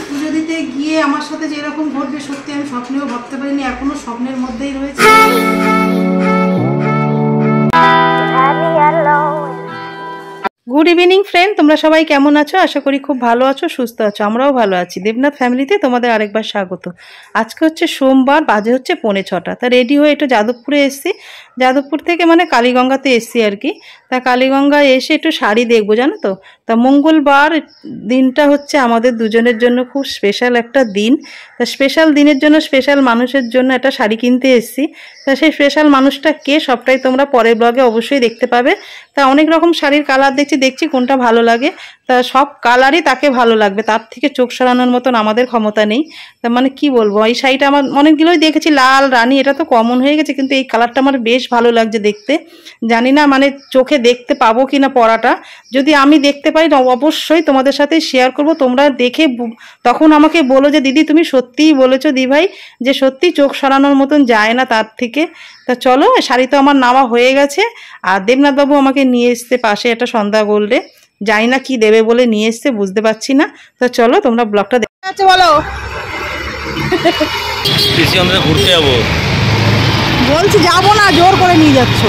পুজো দিতে গিয়ে আমার সাথে যেরকম ঘটবে সত্যি আমি স্বপ্নেও ভাবতে পারিনি, এখনো স্বপ্নের মধ্যেই রয়েছে। গুড ইভিনিং ফ্রেন্ড, তোমরা সবাই কেমন আছো? আশা করি খুব ভালো আছো, সুস্থ আছো। আমরাও ভালো আছি। দেবনাথ ফ্যামিলিতে তোমাদের আরেকবার স্বাগত। আজকে হচ্ছে সোমবার, বাজে হচ্ছে 5:45। তা রেডি হয়ে একটু যাদবপুরে এসেছি। যাদবপুর থেকে মানে কালীগঙ্গাতে এসেছি আর কি। তা কালীগঙ্গায় এসে একটু শাড়ি দেখবো, জানো তো। তা মঙ্গলবার দিনটা হচ্ছে আমাদের দুজনের জন্য খুব স্পেশাল একটা দিন। তা স্পেশাল দিনের জন্য স্পেশাল মানুষের জন্য একটা শাড়ি কিনতে এসেছি। তা সেই স্পেশাল মানুষটা কে সবটাই তোমরা পরের ব্লগে অবশ্যই দেখতে পাবে। তা অনেক রকম শাড়ির কালার দেখছি কোনটা ভালো লাগে। তা সব কালারই তাকে ভালো লাগবে, তার থেকে চোখ সরানোর মতন আমাদের ক্ষমতা নেই। তা মানে কি বলবো, এই শাড়িটা আমার অনেকগুলোই দেখেছি, লাল রানী, এটা তো কমন হয়ে গেছে, কিন্তু এই কালারটা আমার বেশ ভালো লাগছে দেখতে। জানি না মানে চোখে দেখতে পাবো কিনা পরাটা। যদি আমি দেখতে পাই অবশ্যই তোমাদের সাথে শেয়ার করব। তোমরা দেখে তখন আমাকে বলো যে দিদি তুমি সত্যিই বলেছো দি ভাই, যে সত্যি চোখ সরানোর মতন যায় না তার থেকে। তা চলো, শাড়ি তো আমার নেওয়া হয়ে গেছে। আর দেবনাথবাবু আমাকে নিয়ে এসছে পাশে একটা সন্ধ্যা গোল্ডে, জানি না কি দেবে বলে নিয়ে এসছে, বুঝতে পারছি না। তো চলো তোমরা ব্লগটা দেখতে বলো। আমরা ঘুরতে যাবো বলছি, যাবো না, জোর করে নিয়ে যাচ্ছ।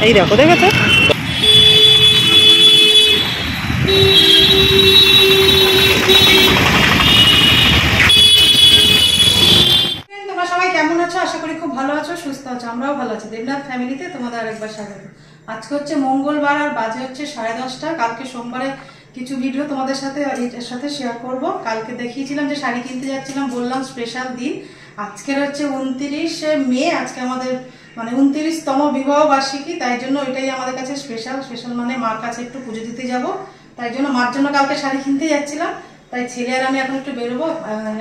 এই দেখো, দেখেছো? তোমরা সবাই কেমন আছো? আশা করি খুব ভালো আছো, সুস্থ আছো। আমরাও ভালো আছি। দেবনাথ ফ্যামিলিতে তোমাদের আরেকবার স্বাগত। আজকে হচ্ছে মঙ্গলবার আর বাজে হচ্ছে 10:30। কালকে সোমবারে কিছু ভিডিও তোমাদের সাথে এটার সাথে শেয়ার করব। কালকে দেখিয়েছিলাম যে শাড়ি কিনতে যাচ্ছিলাম, বললাম স্পেশাল দিন। আজকের হচ্ছে 29শে মে, আজকে আমাদের মানে 29তম বিবাহ বার্ষিকী। তাই জন্য ওইটাই আমাদের কাছে স্পেশাল মানে মার কাছে একটু পুজো দিতে যাব। তাই জন্য মার জন্য কালকে শাড়ি কিনতে যাচ্ছিলাম। তাই ছেলে আর আমি এখন একটু বেরোবো।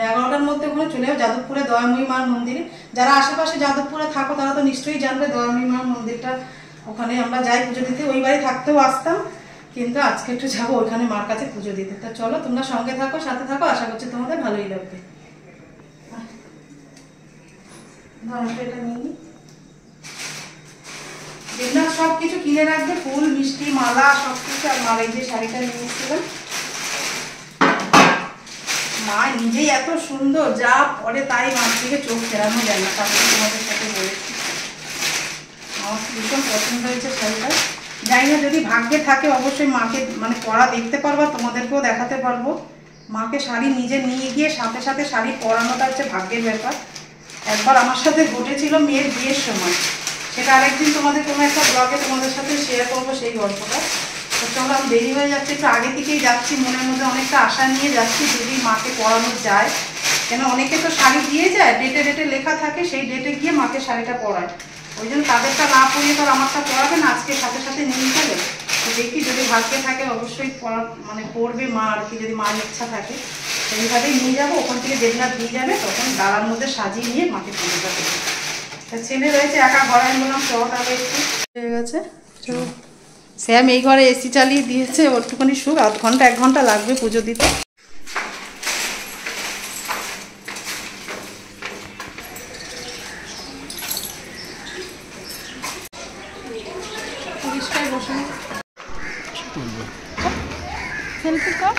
11টার মধ্যে ওখানে চলে যাবো যাদবপুরে দয়াময়ী মার মন্দিরে। যারা আশেপাশে যাদবপুরে থাকো তারা তো নিশ্চয়ই জানবে দয়াময়ী মার মন্দিরটা। ওখানে আমরা যাই পুজো দিতে, ওই বাড়ি থাকতেও আসতাম, কিন্তু আজকে একটু যাবো ওইখানে মার কাছে পুজো দিতে। তা চলো তোমরা সঙ্গে থাকো, সাথে থাকো, আশা করছি তোমাদের ভালোই লাগবে। এটা নিয়ে দেবনাথ সব কিছু কিনে রাখবে, ফুল মিষ্টি মালা সবকিছু। আর মার এই যে শাড়িটা নিয়ে এসেছিলাম, মা নিজেই এত সুন্দর, যা পরে তাই মার থেকে চোখ ফেরানো যায় না। তারপরে তোমাদের সাথে বলেছি আমার ভীষণ পছন্দ হয়েছে শাড়িটা। জানি না যদি ভাগ্যে থাকে অবশ্যই মাকে মানে পরা দেখতে পারবা, তোমাদেরকেও দেখাতে পারবো। মাকে শাড়ি নিজে নিয়ে গিয়ে সাথে সাথে শাড়ি পরানোটা হচ্ছে ভাগ্যের ব্যাপার। একবার আমার সাথে ঘটেছিল মেয়ের বিয়ের সময়, সেটা আরেকদিন তোমাদের কোনো একটা ব্লগে তোমাদের সাথে শেয়ার করবো সেই গল্পটা। তো চলো, আমি দেরি হয়ে যাচ্ছে, একটু আগে থেকেই যাচ্ছি, মনের মধ্যে অনেকটা আশা নিয়ে যাচ্ছি যদি মাকে পরানো যায়। কেন অনেকে তো শাড়ি দিয়ে যায়, ডেটে লেখা থাকে, সেই ডেটে গিয়ে মাকে শাড়িটা পরায়। ওই জন্য তাদেরটা না পরিয়ে তো আমারটা পরাবে না, আজকে সাথে সাথে নিয়ে গেলে। তো দেখি যদি ভাগ্যে থাকে অবশ্যই মানে পরবে মা আর কি, যদি মার ইচ্ছা থাকে সেইভাবেই নিয়ে যাবো। ওখান থেকে দেবনাথ দিয়ে যাবে, তখন ডালার মধ্যে সাজিয়ে নিয়ে মাকে পুজোটা দেবে। তা ছেলে রয়েছে একা ঘরে, আমি বললাম চল তাহলে একটু হয়ে গেছে। স্যাম এই ঘরে এসি চালিয়ে দিয়েছে, ওরটুখানি সুখ, 1 ঘন্টা লাগবে পুজো দিতে। সেলফি কর।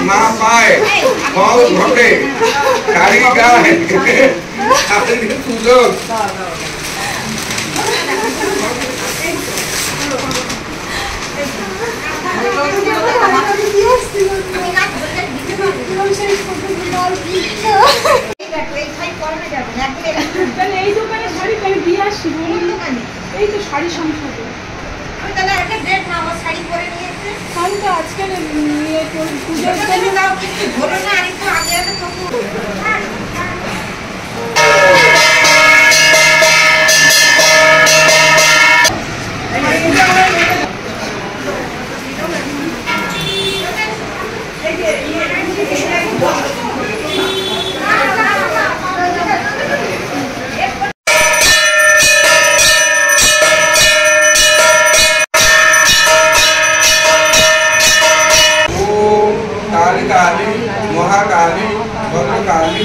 না পায় ফল ঘটে, শাড়ি গায়ে সুযোগ।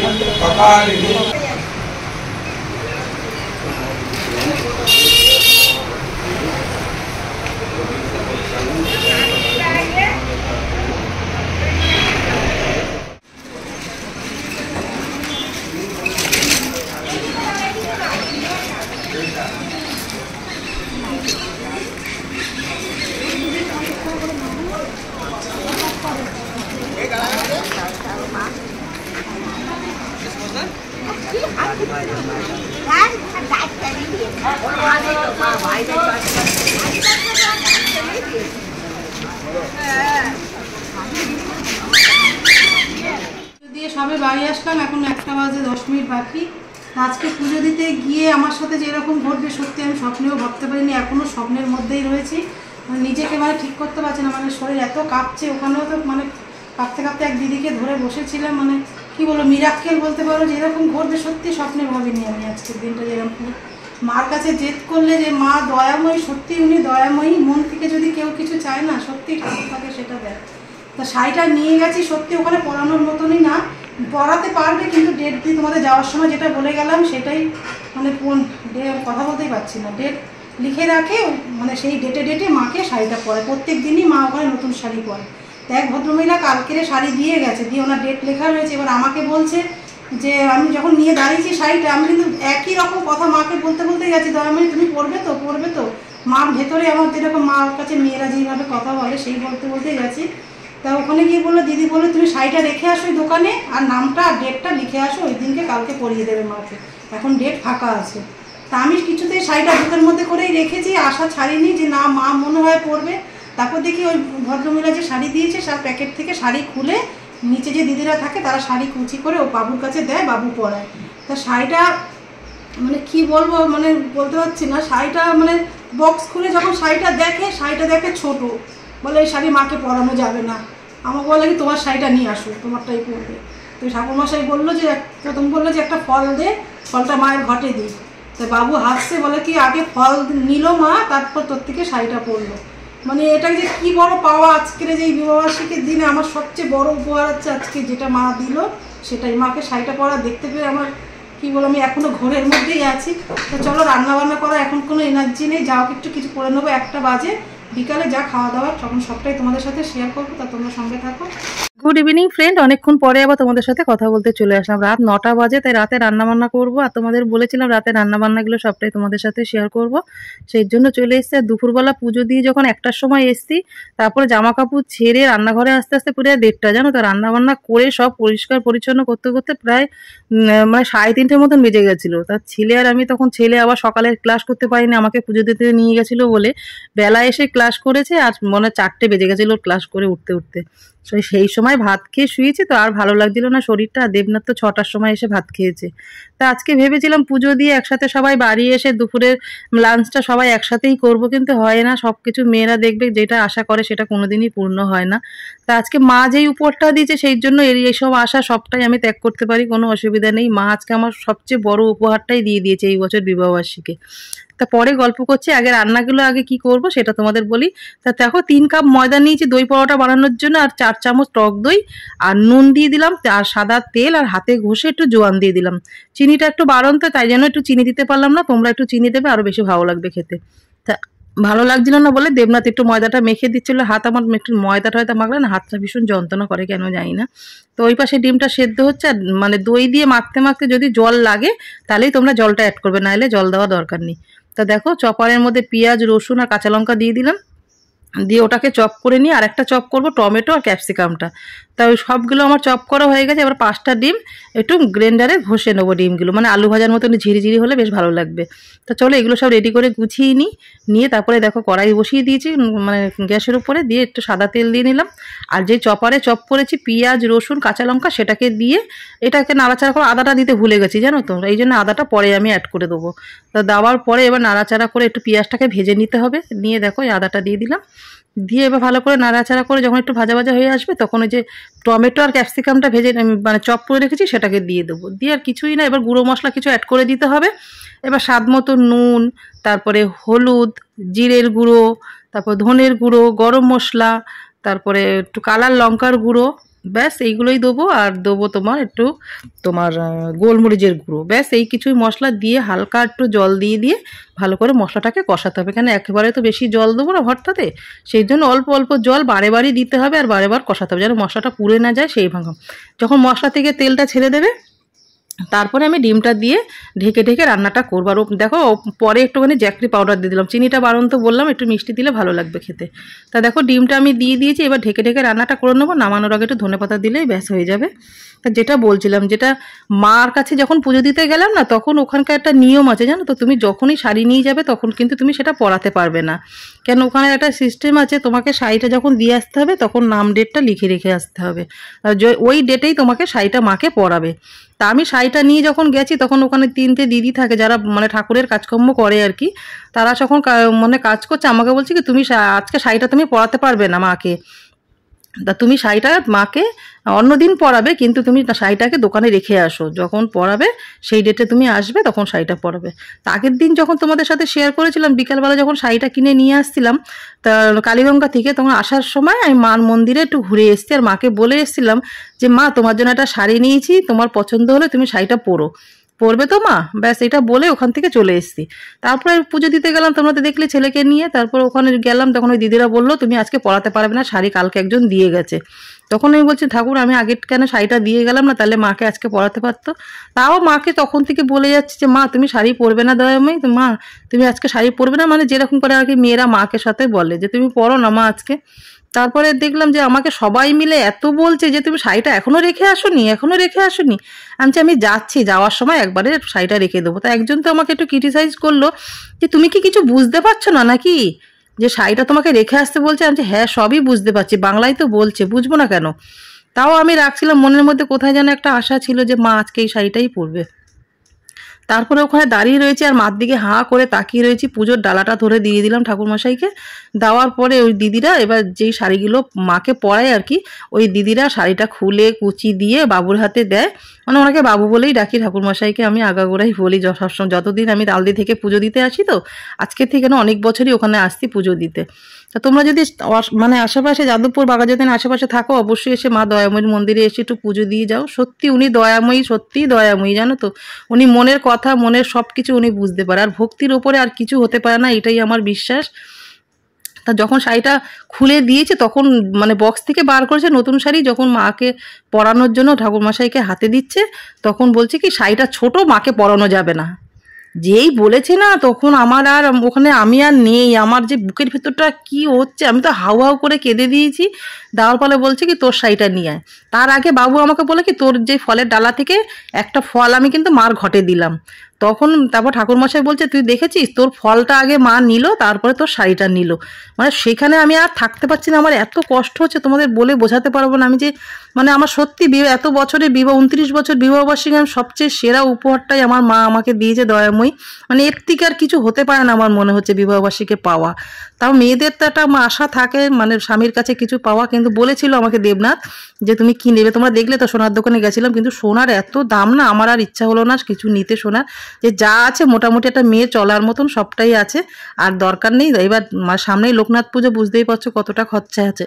कपालिनी দিয়ে সবে বাড়ি আসলাম, এখন 1টা বাজে 10 মিনিট বাকি। আজকে পুজো দিতে গিয়ে আমার সাথে যেরকম ঘটবে সত্যি আমি স্বপ্নেও ভাবতে পারিনি, এখনও স্বপ্নের মধ্যেই রয়েছি। মানে নিজেকে মানে ঠিক করতে পারছি না, মানে শরীর এত কাঁপছে। ওখানেও তো মানে কাঁপতে কাঁপতে এক দিদিকে ধরে বসেছিলাম, মানে কি বলবো মিরাক্কেল বলতে পারো, যে এরকম ঘটবে সত্যি স্বপ্নে ভাবিনি আমি। আজকের দিনটা যেরকম মার কাছে জেদ করলে যে মা দয়াময়ী, সত্যি উনি দয়াময়ী। মন থেকে যদি কেউ কিছু চায় না, সত্যি ঠাকুর থাকে সেটা দেয়। তা শাড়িটা নিয়ে গেছি, সত্যি ওখানে পরানোর মতনই না, পরাতে পারবে কিন্তু ডেট দিয়ে তোমাদের যাওয়ার সময় যেটা বলে গেলাম সেটাই মানে কথা বলতেই পারছি না, ডেট লিখে রাখে, মানে সেই ডেটে মাকে শাড়িটা পরায়। প্রত্যেক দিনই মা ওখানে নতুন শাড়ি পরে। তো এক ভদ্রমহিলা কালকের শাড়ি দিয়ে গেছে, দিয়ে ওনার ডেট লেখা রয়েছে। এবার আমাকে বলছে যে আমি যখন নিয়ে দাঁড়িয়েছি শাড়িটা, আমি কিন্তু একই রকম কথা মাকে বলতে গেছি, দয়াময়ী তুমি পরবে তো। মার ভেতরে আমার যেরকম মার কাছে মেয়েরা যেভাবে কথা বলে সেই বলতে গেছি। তা ওখানে গিয়ে বললো, দিদি বললো তুমি শাড়িটা রেখে আসো ওই দোকানে, আর নামটা আর ডেটটা লিখে আসো, ওই দিনকে কালকে পরিয়ে দেবে মাকে, এখন ডেট ফাঁকা আছে। তা আমি কিছুতেই শাড়িটা বুকের মধ্যে করেই রেখেছি, আশা ছাড়িনি যে না মা মনে হয় পরবে। তারপর দেখি ওই ভদ্রমহিলা যে শাড়ি দিয়েছে তার প্যাকেট থেকে শাড়ি খুলে নিচে যে দিদিরা থাকে তারা শাড়ি কুচি করে ও বাবুর কাছে দেয়, বাবু পরায়। তা শাড়িটা মানে কি বলবো, মানে বলতে পারছি না। শাড়িটা মানে বক্স খুলে যখন শাড়িটা দেখে ছোট, বলে এই শাড়ি মাকে পরানো যাবে না। আমাকে বলে কি তোমার শাড়িটা নিয়ে আসো, তোমারটাই পরবে। তো ঠাকুরমশাই বললো যে প্রথম বললো যে একটা ফল দে, ফলটা মায়ের ঘটে দিই। তো বাবু হাসছে, বলে কি আগে ফল নিল মা, তারপর তোর থেকে শাড়িটা পরলো। মানে এটা যে কি বড় পাওয়া আজকের যে বিবাহবার্ষিকীর দিনে, আমার সবচেয়ে বড় উপহার হচ্ছে আজকে যেটা মা দিল সেটাই। মাকে শাড়িটা পরা দেখতে পেয়ে আমার কি বলো, আমি এখনো ঘোরের মধ্যেই আছি। তো চলো রান্না বান্না করা এখন কোনো এনার্জি নেই, যাও একটু কিছু করে নেবো। 1টা বাজে, বিকালে যা খাওয়া দাওয়া তখন সবটাই তোমাদের সাথে শেয়ার করবো, তা তোমরা সঙ্গে থাকো। গুড ইভিনিং ফ্রেন্ড, অনেকক্ষণ পরে আবার তোমাদের সাথে কথা বলতে চলে আসলাম। রাত 9টা বাজে, তাই রাতে রান্নাবান্না করবো। আর তোমাদের বলেছিলাম রাতে রান্নাবান্নাগুলো সবটাই তোমাদের সাথে শেয়ার করব, সেই জন্য চলে এসেছি। আর দুপুরবেলা পুজো দিয়ে যখন 1টার সময় এসছি, তারপরে জামা কাপড় ছেড়ে রান্নাঘরে আস্তে আস্তে পুরো 1:30 জানো তো। রান্নাবান্না করে সব পরিষ্কার পরিচ্ছন্ন করতে করতে প্রায় মানে 3:30 মতন বেজে গেছিলো। তার ছেলে আর আমি তখন, ছেলে আবার সকালে ক্লাস করতে পারিনি, আমাকে পুজো দিতে নিয়ে গেছিলো বলে বেলা এসে ক্লাস করেছে, আর মনে 4টে বেজে গেছিলো ক্লাস করে উঠতে। সেই সময় ভাত খেয়ে শুয়েছি, তো আর ভালো লাগছিল না শরীরটা। দেবনাথ তো 6টার সময় এসে ভাত খেয়েছে। তা আজকে ভেবেছিলাম পুজো দিয়ে একসাথে সবাই বাড়ি এসে দুপুরের লাঞ্চটা সবাই একসাথেই করব, কিন্তু হয় না। সবকিছু মেয়েরা দেখবে যেটা আশা করে সেটা কোনোদিনই পূর্ণ হয় না। তা আজকে মা যেই উপহারটা দিয়েছে সেই জন্য এইসব আশা সবটাই আমি ত্যাগ করতে পারি, কোনো অসুবিধা নেই। মা আজকে আমার সবচেয়ে বড় উপহারটাই দিয়ে দিয়েছে এই বছর বিবাহবার্ষিকী। তা পরে গল্প করছি, আগে রান্নাগুলো আগে কি করব সেটা তোমাদের বলি। তা দেখো 3 কাপ ময়দা নিয়েছি দই পরোটা বানানোর জন্য, আর 4 চামচ টক দই, আর নুন দিয়ে দিলাম, আর সাদা তেল, আর হাতে ঘষে একটু জোয়ান দিয়ে দিলাম। চিনিটা একটু বাড়ন্ত, তাই জন্য একটু চিনি দিতে পারলাম না, তোমরা একটু চিনি দেবে, আরো বেশি ভালো লাগবে খেতে। তা ভালো লাগছিল না বলে দেবনাথ একটু ময়দাটা মেখে দিচ্ছিল। হাত আমার একটু ময়দাটা মাখলে না হাতটা ভীষণ যন্ত্রণা করে, কেন জানি না। তো ওই পাশে ডিমটা সেদ্ধ হচ্ছে, আর মানে দই দিয়ে মাখতে যদি জল লাগে তাহলেই তোমরা জলটা অ্যাড করবে, নাহলে জল দেওয়ার দরকার নেই। তা দেখো চপারের মধ্যে পেঁয়াজ, রসুন আর কাঁচা লঙ্কা দিয়ে দিলাম, দিয়ে ওটাকে চপ করে নিয়ে আরেকটা চপ করব টমেটো আর ক্যাপসিকামটা। তা ওই সবগুলো আমার চপ করা হয়ে গেছে। এবার 5টা ডিম একটু গ্রাইন্ডারে ঘষে নেবো ডিমগুলো, মানে আলু ভাজার মতন ঝিরিঝিরি হলে বেশ ভালো লাগবে। তা চলো এগুলো সব রেডি করে গুছিয়ে নিয়ে তারপরে দেখো কড়াই বসিয়ে দিয়েছি মানে গ্যাসের উপরে, দিয়ে একটু সাদা তেল দিয়ে নিলাম। আর যে চপারে চপ করেছি পেঁয়াজ, রসুন, কাঁচা লঙ্কা সেটাকে দিয়ে এটাকে নাড়াচাড়া করে, আদাটা দিতে ভুলে গেছি জানো তো, এই জন্য আদাটা পরে আমি অ্যাড করে দেবো। তা দেওয়ার পরে এবার নাড়াচাড়া করে একটু পেঁয়াজটাকে ভেজে নিতে হবে। নিয়ে দেখো এই আদাটা দিয়ে দিলাম, দিয়ে এবার ভালো করে নাড়াচাড়া করে যখন একটু ভাজা ভাজা হয়ে আসবে তখন ওই যে টমেটো আর ক্যাপসিকামটা ভেজে মানে চপ করে রেখেছি সেটাকে দিয়ে দেবো। দিয়ে আর কিছুই না, এবার গুঁড়ো মশলা কিছু অ্যাড করে দিতে হবে। এবার স্বাদ মতো নুন, তারপরে হলুদ, জিরের গুঁড়ো, তারপর ধনের গুঁড়ো, গরম মশলা, তারপরে একটু কালার লঙ্কার গুঁড়ো, ব্যাস এইগুলোই দেবো, আর দেবো তোমার একটু তোমার গোলমরিচের গুঁড়ো, ব্যাস এই কিছুই মশলা দিয়ে হালকা একটু জল দিয়ে দিয়ে ভালো করে মশলাটাকে কষাতে হবে। কেন একেবারে তো বেশি জল দেবো না ভর্তাতে, সেই জন্য অল্প অল্প জল বারে বারই দিতে হবে আর বারে বার কষাতে হবে যেন মশলাটা পুড়ে না যায় সেই ভাঙা। যখন মশলা থেকে তেলটা ছেড়ে দেবে তারপরে আমি ডিমটা দিয়ে ঢেকে ঢেকে রান্নাটা করবো। আর দেখো পরে একটুখানি জ্যাকরি পাউডার দিয়ে দিলাম, চিনিটা বারণ তো বললাম, একটু মিষ্টি দিলে ভালো লাগবে খেতে। তা দেখো ডিমটা আমি দিয়ে দিয়েছি, এবার ঢেকে ঢেকে রান্নাটা করে নেবো। নামানোর আগে একটু ধনেপাতা দিলেই ব্যাস হয়ে যাবে। তা যেটা বলছিলাম, যেটা মার কাছে যখন পুজো দিতে গেলাম না, তখন ওখানকার একটা নিয়ম আছে জানো তো, তুমি যখনই শাড়ি নিয়ে যাবে তখন কিন্তু তুমি সেটা পরাতে পারবে না। কেন ওখানে একটা সিস্টেম আছে, তোমাকে শাড়িটা যখন দিয়ে আসতে হবে তখন নাম ডেটটা লিখে রেখে আসতে হবে, আর ওই ডেটেই তোমাকে শাড়িটা মাকে পরাবে। তা আমি শাড়িটা নিয়ে যখন গেছি তখন ওখানে 3টে দিদি থাকে যারা মানে ঠাকুরের কাজকর্ম করে আর কি, তারা যখন মানে কাজ করছে আমাকে বলছে কি তুমি আজকে শাড়িটা তুমি পরাতে পারবে না মাকে, তা তুমি শাড়িটা মাকে অন্যদিন পরাবে, কিন্তু তুমি শাড়িটাকে দোকানে রেখে আসো, যখন পরাবে সেই ডেটে তুমি আসবে তখন শাড়িটা পরাবে। তা আগের দিন যখন তোমাদের সাথে শেয়ার করেছিলাম বিকালবেলা যখন শাড়িটা কিনে নিয়ে আসছিলাম তা কালীগঙ্গা থেকে, তখন আসার সময় আমি মার মন্দিরে একটু ঘুরে এসেছি আর মাকে বলে এসেছিলাম যে মা তোমার জন্য একটা শাড়ি নিয়েছি, তোমার পছন্দ হলে তুমি শাড়িটা পরবে তো মা, ব্যাস এটা বলে ওখান থেকে চলে এসেছি। তারপরে পুজো দিতে গেলাম, তোমরা তো দেখলে ছেলেকে নিয়ে, তারপর ওখানে গেলাম, তখন ওই দিদিরা বললো তুমি আজকে পরাতে পারবে না, শাড়ি কালকে একজন দিয়ে গেছে। তখন আমি বলছি ঠাকুর আমি আগে কেন শাড়িটা দিয়ে গেলাম না, তাহলে মাকে আজকে পরাতে পারতো। তাও মাকে তখন থেকে বলে যাচ্ছে যে মা তুমি শাড়ি পরবে না দয়াময়ী, তো মা তুমি আজকে শাড়ি পরবে না, মানে যেরকম করে আর কি মেয়েরা মাকে সাথে বলে যে তুমি পরো না মা আজকে। তারপরে দেখলাম যে আমাকে সবাই মিলে এত বলছে যে তুমি শাড়িটা এখনো রেখে আসোনি। আমি যাচ্ছি, যাওয়ার সময় একবারে শাড়িটা রেখে দেবো। তা একজন তো আমাকে একটু ক্রিটিসাইজ করলো যে তুমি কি কিছু বুঝতে পারছো না নাকি, যে শাড়িটা তোমাকে রেখে আসতে বলছে। আমি হ্যাঁ সবই বুঝতে পারছি, বাংলায় তো বলছে, বুঝবো না কেন। তাও আমি রাখছিলাম মনের মধ্যে, কোথায় যেন একটা আশা ছিল যে মা আজকে এই শাড়িটাই পরবে। তারপরে ওখানে দাঁড়িয়ে রয়েছি আর মার দিকে হাঁ করে তাকিয়ে রয়েছি, পুজোর ডালাটা ধরে দিয়ে দিলাম ঠাকুরমশাইকে। দেওয়ার পরে ওই দিদিরা এবার যেই শাড়িগুলো মাকে পরায় আর কি, ওই দিদিরা শাড়িটা খুলে কুচি দিয়ে বাবুর হাতে দেয়, মানে ওনাকে বাবু বলেই ডাকি ঠাকুরমশাইকে, আমি আগাগোড়াই বলি সবসময়, যতদিন আমি তালদি থেকে পুজো দিতে আসি, তো আজকের থেকে না অনেক বছরই ওখানে আসছি পুজো দিতে। তা তোমরা যদি মানে আশেপাশে যাদবপুর বাঘাযতীন আশেপাশে থাকো অবশ্যই এসে মা দয়াময়ীর মন্দিরে এসে একটু পুজো দিয়ে যাও। সত্যি উনি দয়াময়ী, সত্যিই দয়াময়ী জানো তো, উনি মনের কথা মনের সব কিছু উনি বুঝতে পারে, আর ভক্তির ওপরে আর কিছু হতে পারে না, এটাই আমার বিশ্বাস। তা যখন শাড়িটা খুলে দিয়েছে তখন মানে বক্স থেকে বার করেছে নতুন শাড়ি, যখন মাকে পরানোর জন্য ঠাকুরমশাইকে হাতে দিচ্ছে তখন বলছে কি শাড়িটা ছোট, মাকে পরানো যাবে না। যেই বলেছে না তখন আমার আর ওখানে আমি আর নেই, আমার যে বুকের ভেতরটা কি হচ্ছে, আমি তো হাউ হাউ করে কেঁদে দিয়েছি। দেওয়ার ফলে বলছে কি তোর শাড়িটা নিয়ে আয়। তার আগে বাবু আমাকে বলে কি তোর যে ফলের ডালা থেকে একটা ফল আমি কিন্তু মার ঘটে দিলাম। তখন তারপর ঠাকুরমশাই বলছে তুই দেখেছিস, তোর ফলটা আগে মা নিল, তারপরে তোর শাড়িটা নিল। মানে সেখানে আমি আর থাকতে পারছি না, আমার এত কষ্ট হচ্ছে তোমাদের বলে বোঝাতে পারবো না। আমি যে মানে আমার সত্যি এত বছরের বিবাহ, 29 বছর বিবাহবার্ষিকী, আমি সবচেয়ে সেরা উপহারটাই আমার মা আমাকে দিয়েছে দয়াময়ী। মানে এর থেকে আর কিছু হতে পারে না আমার মনে হচ্ছে বিবাহবার্ষিকী পাওয়া। তাও মেয়েদের তো একটা আশা থাকে মানে স্বামীর কাছে কিছু পাওয়া, কিন্তু বলেছিল আমাকে দেবনাথ যে তুমি কি নেবে। তোমরা দেখলে তো সোনার দোকানে গেছিলাম, কিন্তু সোনার এত দাম না, আমার আর ইচ্ছা হলো না কিছু নিতে সোনার, যে যা আছে মোটামুটি একটা মেয়ে চলার মতন সবটাই আছে, আর দরকার নেই। এবার সামনেই লোকনাথ পুজো, বুঝতেই পারছো কতটা খরচা আছে,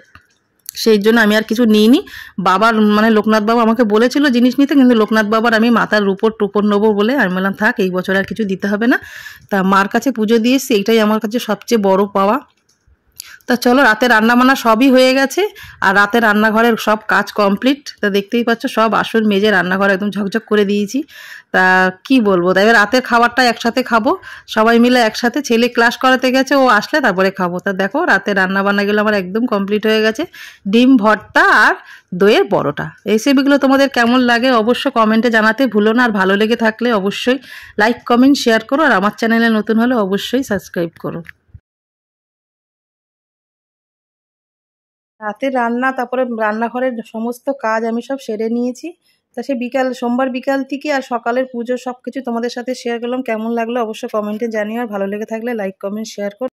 সেই জন্য আমি আর কিছু নিইনি। বাবার মানে লোকনাথ বাবা আমাকে বলেছিল জিনিস নিতে, কিন্তু লোকনাথ বাবার আমি মাথার রূপর টুপর নেবো বলে আমি বললাম থাক, এই বছর আর কিছু দিতে হবে না। তা মার কাছে পুজো দিয়ে এসছি, এইটাই আমার কাছে সবচেয়ে বড় পাওয়া। তা চলো, রাতে রান্নাবান্না সবই হয়ে গেছে, আর রাতে রান্নাঘরের সব কাজ কমপ্লিট। তা দেখতেই পাচ্ছ সব আসন মেজে রান্নাঘর একদম ঝকঝক করে দিয়েছি। তা কি বলবো, তাই রাতের খাবারটা একসাথে খাবো সবাই মিলে একসাথে। ছেলে ক্লাস করাতে গেছে, ও আসলে তারপরে খাবো। তা দেখো রাতে রান্নাবান্নাগুলো আমার একদম কমপ্লিট হয়ে গেছে, ডিম ভর্তা আর দইয়ের পরোটা। এই রেসিপিগুলো তোমাদের কেমন লাগে অবশ্যই কমেন্টে জানাতে ভুলো না, আর ভালো লেগে থাকলে অবশ্যই লাইক কমেন্ট শেয়ার করো, আর আমার চ্যানেলে নতুন হলে অবশ্যই সাবস্ক্রাইব করো। রাতে রান্না, তারপরে রান্নাঘরের সমস্ত কাজ আমি সব সেরে নিয়েছি। তা সে সোমবার বিকাল থেকে আর সকালের পুজো সব কিছু তোমাদের সাথে শেয়ার করলাম। কেমন লাগলো অবশ্যই কমেন্টে জানিও, আর ভালো লেগে থাকলে লাইক কমেন্ট শেয়ার করো।